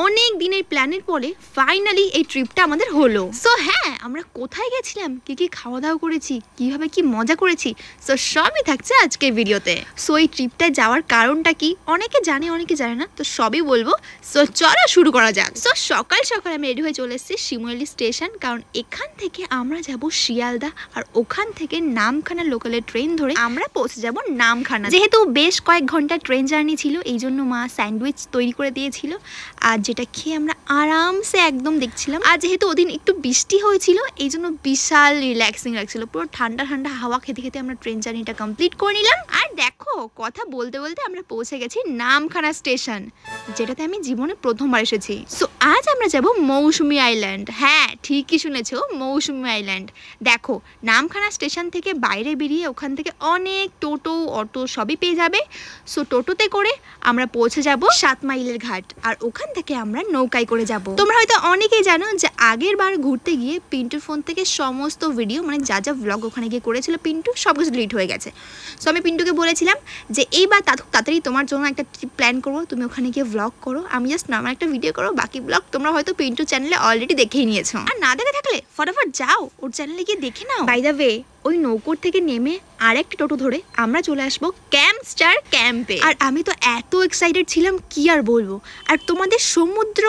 অনেক দিনের প্ল্যানের পরে ফাইনালি এই ট্রিপটা আমাদের হলো। সো হ্যাঁ, আমরা কোথায় গেছিলাম, কি কি খাওয়া দাওয়া করেছি, কিভাবে কি মজা করেছি, সো সবই থাকছে আজকের ভিডিওতে। সো এই ট্রিপটায় যাওয়ার কারণটা কি অনেকে জানে অনেকে জানে না, তো সবই বলবো। সো চলো শুরু করা যাক। সো সকাল সকাল আমি রেডি হয়ে চলে এসেছি শিমুলি স্টেশন, কারণ এখান থেকে আমরা যাব শিয়ালদা, আর ওখান থেকে নামখানা লোকালের ট্রেন ধরে আমরা পৌঁছে যাব নামখানা। যেহেতু বেশ কয়েক ঘন্টা ট্রেন জার্নি ছিল, এই জন্য মা স্যান্ডউইচ তৈরি করে দিয়েছিল, আর যেটা খেয়ে আমরা আরামসে একদম দেখছিলাম। আর যেহেতু ওদিন একটু বৃষ্টি হয়েছিল, এই জন্য বিশাল রিল্যাক্সিং লাগছিল। পুরো ঠান্ডা ঠান্ডা হাওয়া খেতে খেতে আমরা ট্রেন জার্নিটা কমপ্লিট করে নিলাম। আর দেখো, কথা বলতে বলতে আমরা পৌঁছে গেছি নামখানা স্টেশন, যেটাতে আমি জীবনে প্রথমবার এসেছি। সো আজ আমরা যাব মৌসুমী আইল্যান্ড। হ্যাঁ, ঠিকই শুনেছো, মৌসুমী আইল্যান্ড। দেখো, নামখানা স্টেশন থেকে বাইরে বেরিয়ে ওখান থেকে অনেক টোটো অটো সবই পেয়ে যাবে। সো টোটোতে করে আমরা পৌঁছে যাব 7 মাইলের ঘাট, আর ওখান থেকে আমরা নৌকায় করে যাব। তোমরা হয়তো অনেকেই জানো যে আগের বার ঘুরতে গিয়ে পিন্টুর ফোন থেকে সমস্ত ভিডিও, মানে যা যা ব্লগ ওখানে গিয়ে করেছিল পিন্টু, সব কিছু ডিলিট হয়ে গেছে। সো আমি পিন্টুকে বলেছিলাম যে এইবার তাড়াতাড়ি তোমার জন্য একটা ট্রিপ প্ল্যান করবো, তুমি ওখানে গিয়ে ব্লগ করো, আমি জাস্ট নর্মাল একটা ভিডিও করো, বাকি ব্লগ তোমরা হয়তো পিন্টু চ্যানেলে অলরেডি দেখেই নিয়েছো। আর না দেখে থাকলে ফটাফট যাও ওর চ্যানেলে গিয়ে দেখে নাও। বাই দ্য ওয়ে, ওই নৌকোর থেকে নেমে আরেকটা টোটো ধরে আমরা চলে আসবো ক্যাম্প স্টার ক্যাম্পে। আর আমি তো এত এক্সাইটেড ছিলাম কি আর বলবো। আর তোমাদের সমুদ্র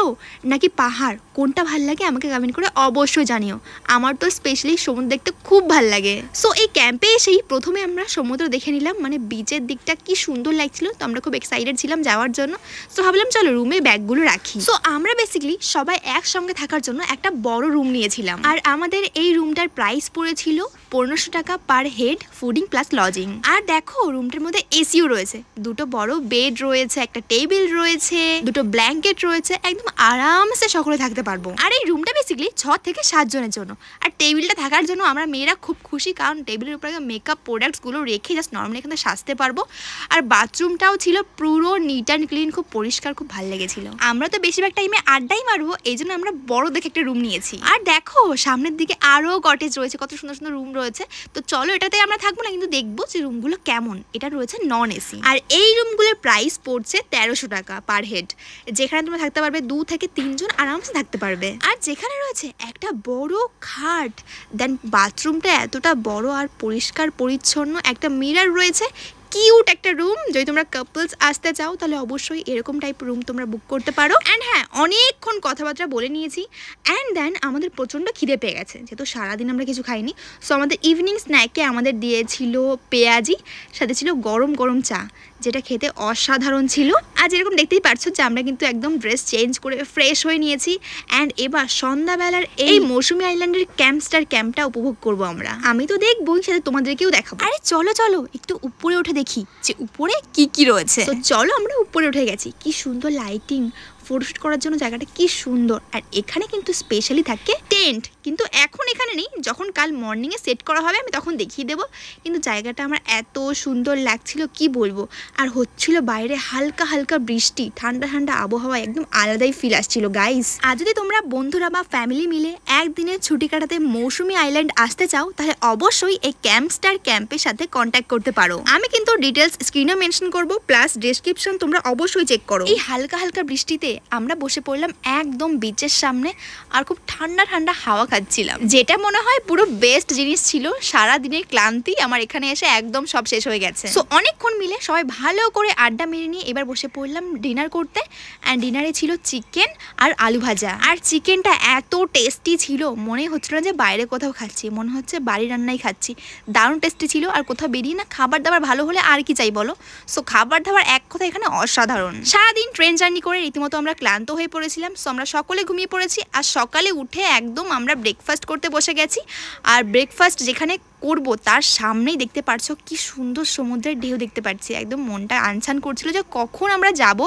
নাকি পাহাড় কোনটা ভাল লাগে আমাকে কমেন্ট করে অবশ্যই জানিও। আমার তো স্পেশালি সমুদ্র দেখতে খুব ভাল লাগে। সো এই ক্যাম্পে এসেই প্রথমে আমরা সমুদ্র দেখে নিলাম, মানে বিচের দিকটা কি সুন্দর লাগছিল, তো আমরা খুব এক্সাইটেড ছিলাম যাওয়ার জন্য। সো ভাবলাম চলো রুমে ব্যাগগুলো রাখি। সো আমরা বেসিক্যালি সবাই একসঙ্গে থাকার জন্য একটা বড় রুম নিয়েছিলাম, আর আমাদের এই রুমটার প্রাইস পড়েছিল 1500 টাকা per head, fooding plus lodging. আর দেখো, রুমটার মধ্যে এসিও রয়েছে, দুটো বড় বেড রয়েছে, একটা টেবিল রয়েছে, দুটো ব্ল্যাঙ্কেট রয়েছে, একদম আরামসে সকলে থাকতে পারবো। আর এই রুমটা বেসিক্যালি 6 থেকে 7 জনের জন্য। আর টেবিলটা থাকার জন্য আমরা মেয়েরা খুব খুশি, কারণ টেবিলের উপরে মেকআপ প্রোডাক্টসগুলো রেখে জাস্ট নর্মালি এখানে সাজতে পারবো। আর বাথরুমটাও ছিল পুরো নিট অ্যান্ড ক্লিন, খুব পরিষ্কার, খুব ভালো লেগেছিল। আমরা তো বেশিরভাগ টাইমে আড্ডাই মারবো, এই জন্য আমরা বড় দেখে একটা রুম নিয়েছি। আর দেখো, সামনের দিকে আরো কটেজ রয়েছে, কত সুন্দর সুন্দর রুম রয়েছে। তো চলো এটাতে আমরা থাকবো না, কিন্তু দেখবো যে রুমগুলো কেমন। এটা রয়েছে নন এসি, আর এই রুমগুলোর প্রাইস পড়ছে 1300 টাকা পার হেড, যেখানে তোমরা থাকতে পারবে 2 থেকে 3 জন আরামসে থাকতে পারবে। আর যেখানে রয়েছে একটা বড় খাট, দেন বাথরুমটা এতটা বড় আর পরিষ্কার পরিচ্ছন্ন, একটা মিরর রয়েছে, কিউট একটা রুম। যদি তোমরা কাপলস আসতে চাও তাহলে অবশ্যই এরকম টাইপ রুম তোমরা বুক করতে পারো। অ্যান্ড হ্যাঁ, অনেকক্ষণ কথাবার্তা বলে নিয়েছি, অ্যান্ড দেন আমাদের প্রচণ্ড খিদে পেয়ে গেছে, যেহেতু সারাদিন আমরা কিছু খাইনি। সো আমাদের ইভিনিং স্ন্যাকে আমাদের দিয়েছিল পেঁয়াজি, সাথে ছিল গরম গরম চা, যেটা খেতে অসাধারণ ছিল। আর যেরকম দেখতেই পারছো যে আমরা কিন্তু একদম ড্রেস চেঞ্জ করে ফ্রেশ হয়ে নিয়েছি, অ্যান্ড এবার সন্ধ্যাবেলার এই মৌসুমী আইল্যান্ডের ক্যাম্প স্টার ক্যাম্পটা উপভোগ করবো আমরা। আমি তো দেখবোই, সাথে তোমাদেরকেও দেখাবো। আরে চলো চলো একটু উপরে উঠে দেখি যে উপরে কি কি রয়েছে। তো চলো, আমরা উপরে উঠে গেছি। কি সুন্দর লাইটিং, ফটোশুট করার জন্য জায়গাটা কি সুন্দর। আর এখানে কিন্তু স্পেশালি থাকে টেন্ট, কিন্তু এখন এখানে নেই, যখন কাল মর্নিংয়ে সেট করা হবে আমি তখন দেখিয়ে দেবো। কিন্তু জায়গাটা আমার এত সুন্দর লাগছিল কি বলবো। আর হচ্ছিল বাইরে হালকা হালকা বৃষ্টি, ঠান্ডা ঠান্ডা আবহাওয়া, একদম আলাদাই ফিল আসছিল গাইস। আর যদি তোমরা বন্ধুরা বা ফ্যামিলি মিলে একদিনের ছুটি কাটাতে মৌসুমী আইল্যান্ড আসতে চাও, তাহলে অবশ্যই এই ক্যাম্প স্টার ক্যাম্পের সাথে কন্ট্যাক্ট করতে পারো। আমি কিন্তু ডিটেলস স্ক্রিনে মেনশন করবো, প্লাস ডেসক্রিপশন তোমরা অবশ্যই চেক করো। এই হালকা হালকা বৃষ্টিতে আমরা বসে পড়লাম একদম বিচের সামনে, আর খুব ঠান্ডা ঠান্ডা হাওয়া খাচ্ছিলাম, যেটা মনে হয় পুরো বেস্ট জিনিস ছিল। সারা দিনের ক্লান্তি আমার এখানে এসে একদম সব শেষ হয়ে গেছে। সো অনেকক্ষণ মিলে সবাই ভালো করে আড্ডা মেরে নিয়ে এবার বসে পড়লাম ডিনার করতে। অ্যান্ড ডিনারে ছিল চিকেন আর আলু ভাজা। আর চিকেনটা এত টেস্টি ছিল, মনে হচ্ছিল না যে বাইরে কোথাও খাচ্ছি, মনে হচ্ছে বাড়ি রান্নাই খাচ্ছি। দারুণ টেস্টি ছিল। আর কোথাও বেরিয়ে না খাবার দাবার ভালো হলে আর কি চাই বলো। সো খাবার দাবার এক কথা এখানে অসাধারণ। সারাদিন ট্রেন জার্নি করে রীতিমতো আমরা ক্লান্ত হয়ে পড়েছিলাম। সো আমরা সকলে ঘুমিয়ে পড়েছি, আর সকালে উঠে একদম আমরা ব্রেকফাস্ট করতে বসে গেছি। আর ব্রেকফাস্ট যেখানে করবো তার সামনেই দেখতে পারছো কি সুন্দর সমুদ্রের ঢেউ দেখতে পাচ্ছি, একদম মনটা আনছান করছিল যে কখন আমরা যাব,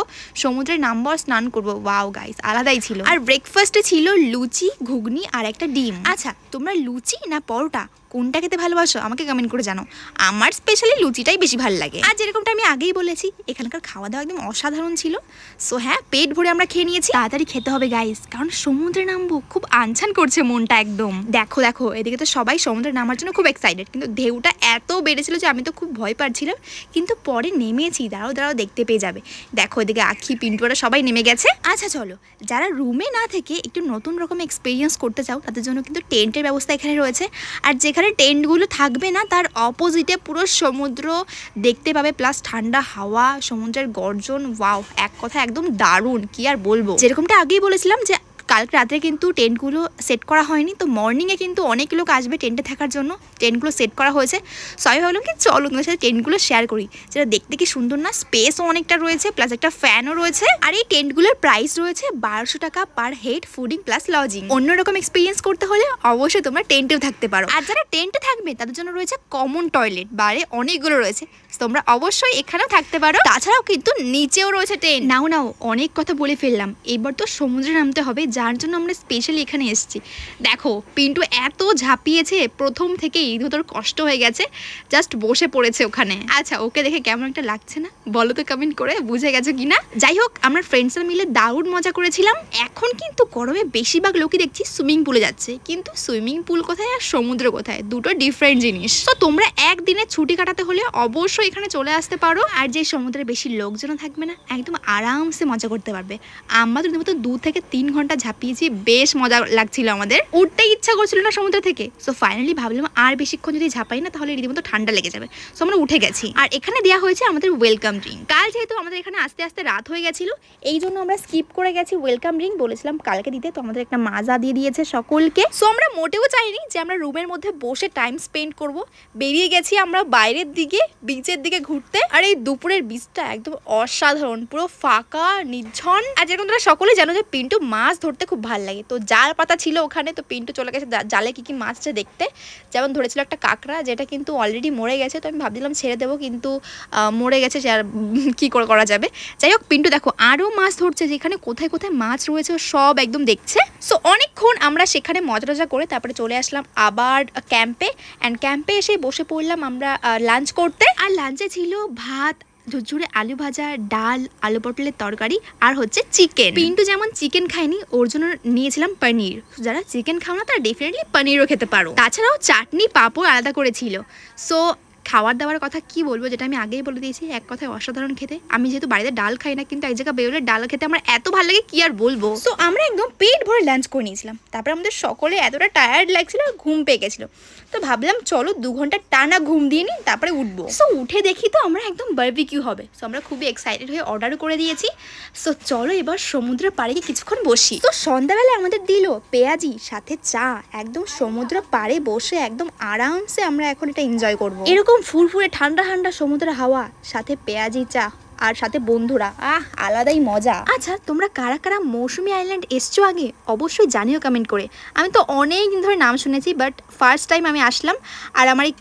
সমুদ্রে নামবো আর স্নান করবো। ওয়াও গাইস, আলাদাই ছিল। আর ব্রেকফাস্টে ছিল লুচি, ঘুগনি আর একটা ডিম। আচ্ছা, তোমরা লুচি না পরোটা কোনটা খেতে ভালোবাসো আমাকে কমেন্ট করে জানো। আমার স্পেশালি লুচিটাই বেশি ভালো লাগে। আর যেরকমটা আমি আগেই বলেছি, এখানকার খাওয়া দাওয়া একদম অসাধারণ ছিল। সো হ্যাঁ, পেট ভরে আমরা খেয়ে নিয়েছি। তাড়াতাড়ি খেতে হবে গাইস, কারণ সমুদ্রে নামবো, খুব আনছান করছে মনটা একদম। দেখো দেখো, এদিকে তো সবাই সমুদ্রে নামার জন্য খুব এক্সাইটেড, কিন্তু ঢেউটা এত বেড়েছিল যে আমি তো খুব ভয় পাচ্ছিলাম, কিন্তু পরে নেমেছি। দাঁড়াও দাঁড়াও, দেখতে পেয়ে যাবে। দেখো এদিকে আখি, পিন্টুরা সবাই নেমে গেছে। আচ্ছা চলো, যারা রুমে না থেকে একটু নতুন রকম এক্সপিরিয়েন্স করতে চাও তাদের জন্য কিন্তু টেন্টের ব্যবস্থা এখানে রয়েছে। আর যেখানে টেন্টগুলো থাকবে না তার অপোজিটে পুরো সমুদ্র দেখতে পাবে, প্লাস ঠান্ডা হাওয়া, সমুদ্রের গর্জন। ওয়াও, এক কথা একদম দারুণ, কি আর বলবো। যেরকমটা আগেই বলেছিলাম যে কালকে রাত্রে কিন্তু টেন্টগুলো সেট করা হয়নি, তো মর্নিংয়ে কিন্তু অনেক লোক আসবে টেন্টে থাকার জন্য। টেন্টগুলো সেট করা হয়েছে, সো আমি ভাবলাম কি চলো তোমার সাথে টেন্টগুলো শেয়ার করি, যেটা দেখতে কি সুন্দর না, স্পেসও অনেকটা রয়েছে, প্লাস একটা ফ্যানও রয়েছে। আর এই টেন্টগুলোর প্রাইস রয়েছে 1200 টাকা per head, fooding plus lodging. অন্যরকম এক্সপিরিয়েন্স করতে হলে অবশ্যই তোমরা টেন্টেও থাকতে পারো। আর যারা টেন্টে থাকবে তাদের জন্য রয়েছে কমন টয়লেট, বাইরে অনেকগুলো রয়েছে, তোমরা অবশ্যই এখানেও থাকতে পারো। তাছাড়াও কিন্তু নিচেও রয়েছে টেন্ট। নাও নাও, অনেক কথা বলে ফেললাম, এবার তো সমুদ্রে নামতে হবে, যার জন্য আমরা স্পেশালি এখানে এসেছি। দেখো পিন্টু এত ঝাঁপিয়েছে, প্রথম থেকেই তোর কষ্ট হয়ে গেছে, জাস্ট বসে পড়েছে ওখানে। আচ্ছা ওকে দেখে কেমন একটা লাগছে না, বলো তো কমেন্ট করে, বুঝে গেছো কিনা। যাই হোক, আমরা ফ্রেন্ডসরা মিলে দারুণ মজা করেছিলাম। এখন কিন্তু গরমে বেশিরভাগ লোকই দেখছি সুইমিং পুলে যাচ্ছে, কিন্তু সুইমিং পুল কোথায় আর সমুদ্র কোথায়, দুটো ডিফারেন্ট জিনিস। তো তোমরা একদিনে ছুটি কাটাতে হলে অবশ্যই এখানে চলে আসতে পারো। আর যে সমুদ্রে বেশি লোকজন থাকবে না, একদম আরামসে মজা করতে পারবে। আমরা তো রীতিমতো 2 থেকে 3 ঘন্টা ঝাঁপিয়েছি, বেশ মজা লাগছিল আমাদের, উঠতেই ইচ্ছা করছিল না সমুদ্র থেকে। সো ফাইনালি ভাবলাম আর বেশিক্ষণ যদি ঝাঁপাই না তাহলে রীতিমতো ঠান্ডা লেগে যাবে, সো আমরা উঠে গেছি। আর এখানে দেওয়া হয়েছে আমাদের ওয়েলকাম ড্রিঙ্ক। কাল যেহেতু আমাদের এখানে আস্তে আস্তে রাত হয়ে গেছিল, এই জন্য আমরা স্কিপ করে গেছি ওয়েলকাম ড্রিঙ্ক, বলেছিলাম কালকে দিতে, তো আমাদের একটা মাজা দিয়ে দিয়েছে সকলকে। সো আমরা মোটেও চাইনি যে আমরা রুমের মধ্যে বসে টাইম স্পেন্ড করব, বেরিয়ে গেছি আমরা বাইরের দিকে, বিচের দিকে ঘুরতে। আর এই দুপুরের বিচটা একদম অসাধারণ, পুরো ফাঁকা নির্ঝন। আর যেরকম তোমরা সকলে জানো যে পিন্টু মাছ ধরতে খুব ভালো লাগে, তো জাল পাতা ছিল ওখানে, তো পিন্টু চলে গেছে জালে কি কি মাছ আছে দেখতে। যেমন ধরেছিল একটা কাঁকড়া, যেটা কিন্তু অলরেডি মরে গেছে, তো আমি ভাবছিলাম ছেড়ে দেবো, কিন্তু মরে গেছে, সে আর কী করা যাবে। যাই হোক, পিন্টু দেখো আরও মাছ ধরছে, যেখানে কোথায় কোথায় মাছ রয়েছে সব একদম দেখছে। সো অনেকক্ষণ আমরা সেখানে মজা টজা করে তারপরে চলে আসলাম আবার ক্যাম্পে। অ্যান্ড ক্যাম্পে এসে বসে পড়লাম আমরা লাঞ্চ করতে। আর লাঞ্চে ছিল ভাত, ঝুরঝুরে আলু ভাজা, ডাল, আলু পটলের তরকারি, আর হচ্ছে চিকেন। পিন্টু যেমন চিকেন খায়নি, ওর জন্য নিয়েছিলাম পনির। যারা চিকেন খাও না তারা ডেফিনেটলি পনিরও খেতে পারো। তাছাড়াও চাটনি পাঁপড় আলাদা করেছিল। সো খাওয়ার দাওয়ার কথা কি বলবো, যেটা আমি আগেই বলে দিয়েছি, এক কথায় অসাধারণ খেতে। আমি যেহেতু বাড়িতে ডাল খাই না, কিন্তু এক জায়গায় বেরোলে ডাল খেতে আমার এত ভালো লাগে, কি আর বলবো। সো আমরা একদম পেট ভরে লাঞ্চ করে নিয়েছিলাম। তারপরে আমাদের সকলে এতটা টায়ার্ড লাগছিল, ঘুম পেয়ে গেছিলো, তো ভাবলাম চলো 2 ঘন্টা টানা ঘুম দিয়ে নিই, তারপরে উঠবো। সো উঠে দেখি তো আমরা একদম বারবিকিউ হবে। সো আমরা খুবই এক্সাইটেড হয়ে অর্ডারও করে দিয়েছি। সো চলো এবার সমুদ্রের পাড়ে গিয়ে কিছুক্ষণ বসি। তো সন্ধ্যাবেলা আমাদের দিল পেঁয়াজি সাথে চা, একদম সমুদ্র পাড়ে বসে একদম আরামসে আমরা এখন এটা এনজয় করবো। এরকম ফুরফুরে ঠান্ডা ঠান্ডা সমুদ্রের হাওয়া, সাথে পেঁয়াজি চা, আর সাথে বন্ধুরা, আলাদাই মজা। আচ্ছা তোমরা কারা কারা মৌসুমী আইল্যান্ড এসছো আগে অবশ্যই জানিও কমেন্ট করে। আমি তো অনেক দিন ধরে নাম শুনেছি, বাট ফার্স্ট টাইম আমি আসলাম, আর আমার এই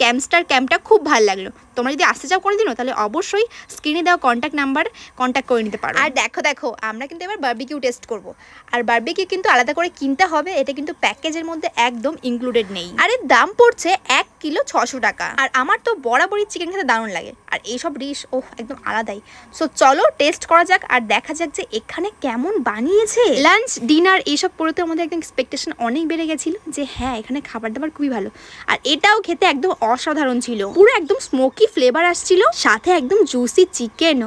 ক্যাম্পটা খুব ভালো লাগলো। তোমরা যদি আসতে চাও কোনোদিনও, তাহলে অবশ্যই স্ক্রিনে দেওয়া কন্ট্যাক্ট নাম্বার কন্ট্যাক্ট করে নিতে পারো। আর দেখো আমরা কিন্তু এবার বারবিকিউ টেস্ট করব। আর বারবিকিউ কিন্তু আলাদা করে কিনতে হবে, এটা কিন্তু প্যাকেজের মধ্যে একদম ইনক্লুডেড নেই। আর এর দাম পড়ছে 1 কিলো 600 টাকা। আর আমার তো বরাবরই চিকেন খেতে দারুণ লাগে, আর এইসব ডিশ একদম আলাদাই। সো চলো টেস্ট করা যাক, আর দেখা যাক যে এখানে কেমন বানিয়েছে। লাঞ্চ ডিনার এইসব পড়তে আমাদের একদম এক্সপেকটেশন অনেক বেড়ে গেছিল, যে হ্যাঁ এখানে খাবার দাবার খুবই ভালো। আর এটাও খেতে একদম অসাধারণ ছিল, পুরো একদম স্মোকি ফ্লেভার আসছিল, সাথে একদম জুসি চিকেন,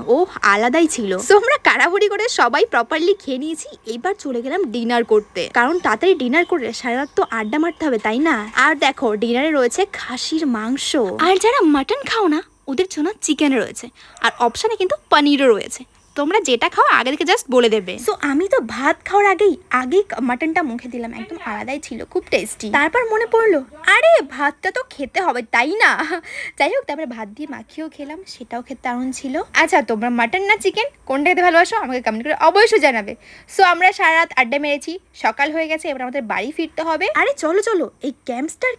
আলাদাই ছিল। সো আমরা কারাবুড়ি করে সবাই প্রপারলি খেয়ে নিয়েছি। এবার চলে গেলাম ডিনার করতে, কারণ তাড়াতাড়ি ডিনার করে সারা রাত তো আড্ডা মারতে হবে, তাই না। আর দেখো ডিনারে রয়েছে খাসির মাংস, আর যারা মাটন খাও না ওদের জন্য চিকেন রয়েছে, আর অপশানে কিন্তু পনিরও রয়েছে। তোমরা যেটা খাও আগে থেকে জাস্ট বলে দেবে। সো আমি তো ভাত খাওয়ার আগেই মাটনটা মুখে দিলাম, একদম আলাদাই ছিল, খুব টেস্টি। তারপর মনে পড়লো আরে ভাতটা তো খেতে হবে, তাই না। যাই হোক, তারপরে ভাত দিয়ে মাখিয়েও খেলাম, সেটাও খেতে দারুণ ছিল। আচ্ছা তোমরা মাটন না চিকেন কোনটা খেতে ভালোবাসো আমাকে কমেন্ট করে অবশ্যই জানাবে। সো আমরা সারা রাত আড্ডা মেরেছি, সকাল হয়ে গেছে, এবার আমাদের বাড়ি ফিরতে হবে। আরে চলো এই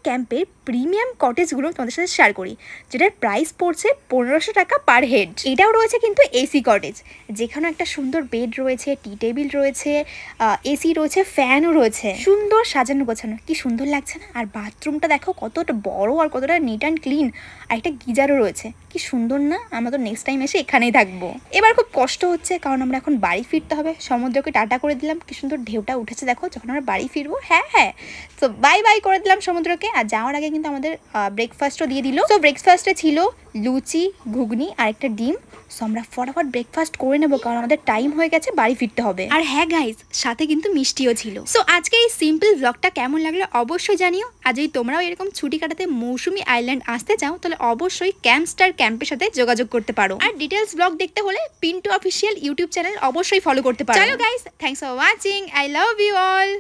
ক্যাম্পের প্রিমিয়াম কটেজগুলো তোমাদের সাথে শেয়ার করি, যেটার প্রাইস পড়ছে 1500 টাকা পার হেড। এটাও রয়েছে কিন্তু এসি কটেজ, যেখানে একটা সুন্দর বেড রয়েছে, টি টেবিল রয়েছে, এসি রয়েছে, ফ্যানও রয়েছে, সুন্দর সাজানো গোছানো, কি সুন্দর লাগছে না? আর বাথরুমটা দেখো কতটা বড় আর কতটা নিট অ্যান্ড ক্লিন, আর একটা গিজারও রয়েছে, কি সুন্দর না? আমরা তো নেক্সট টাইম এসে এখানেই থাকবো। এবার খুব কষ্ট হচ্ছে কারণ আমরা এখন বাড়ি ফিরতে হবে। সমুদ্রকে টাটা করে দিলাম, কি সুন্দর ঢেউটা উঠেছে দেখো যখন আমরা বাড়ি ফিরবো। হ্যাঁ, তো বাই বাই করে দিলাম সমুদ্রকে। আর যাওয়ার আগে কিন্তু আমাদের ব্রেকফাস্টও দিয়ে দিল। তো ব্রেকফাস্টে ছিল লুচি, ঘুগনি আর একটা ডিম। সো আমরা ফটাফট ব্রেকফাস্ট করে নেবো কারণ আমাদের টাইম হয়ে গেছে, বাড়ি ফিরতে হবে। আর হ্যাঁ গাইজ, সাথে কিন্তু মিষ্টিও ছিল। সো আজকে এই সিম্পল ব্লগটা কেমন লাগলো অবশ্যই জানিও। আর যদি তোমরাও এরকম ছুটি কাটাতে মৌসুমী আইল্যান্ড আসতে চাও তাহলে অবশ্যই ক্যাম্পস্টার ক্যাম্পের সাথে যোগাযোগ করতে পারো। আর ডিটেলস ব্লগ দেখতে হলে পিন্টু অফিসিয়াল ইউটিউব চ্যানেল অবশ্যই ফলো করতে পারো। চলো guys, thanks for watching, I love you all.